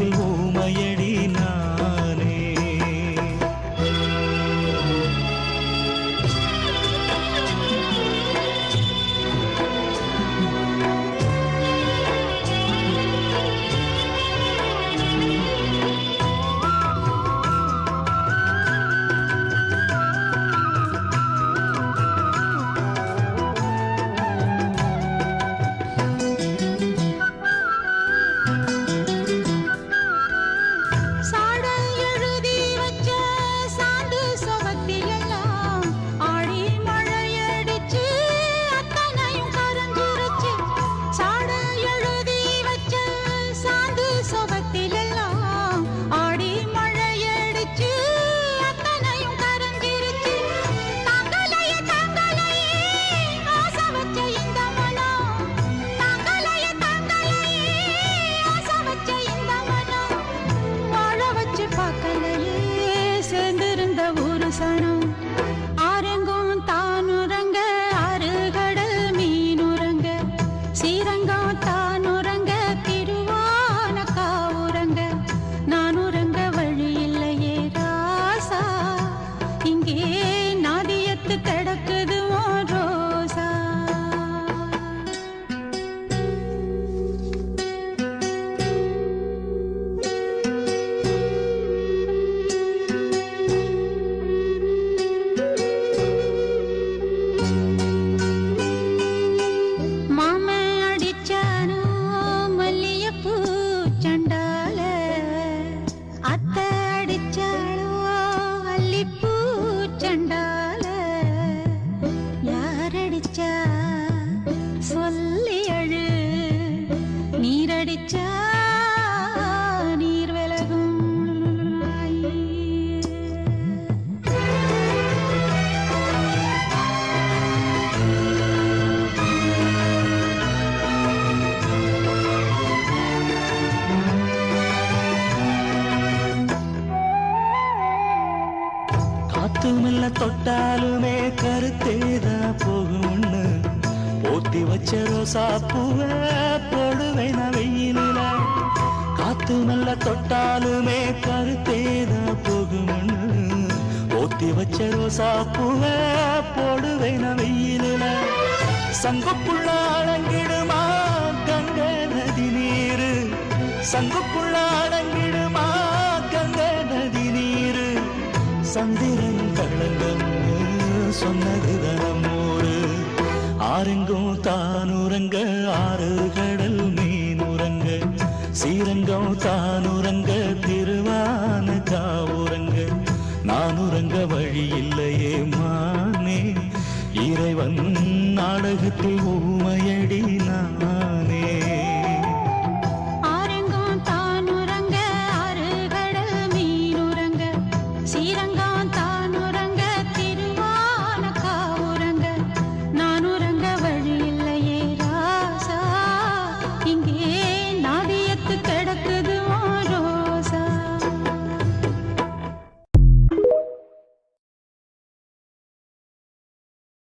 நாடகத்தில் ஊமையடி நானே. ஆரங்கும் தானுரங்க ஆறுகடல் மீனுரங்க சீரங்கம் தானுரங்க திருவான காவுரங்க நானுரங்க வழி இல்லையே ராசா இங்கே நாதியத்து கிடக்குது ரோசா. சொல்லி அழு நீரடிச்சா நீர் விலகும். காத்துமில்ல தொட்டாலுமே கருத்தேதா போகும்னு போத்தி வச்ச ரோசா பூவ போடுவேன் வெயிலில. காத்து நல்ல தொட்டாலுமே கருத்தேதா போகும்னு போத்தி வச்ச ரோசா பூவ போடுவேன் வெயிலில. சங்குக்குள்ள அடங்கிடுமா கங்க நதி நீரு, சங்குக்குள்ள அடங்கிடுமா கங்க நதி நீரு. சந்திரன் களங்கம் சொன்னது தனமோடு ஆரெங்கும் தானுரங்க ஆறுகடல் மீனுரங்க சீரங்கம் தானுரங்க திருவான காவுரங்க நானுரங்க வழி இல்லையே மானே இறைவன் நாடகத்தில் ஊமையடி நான்.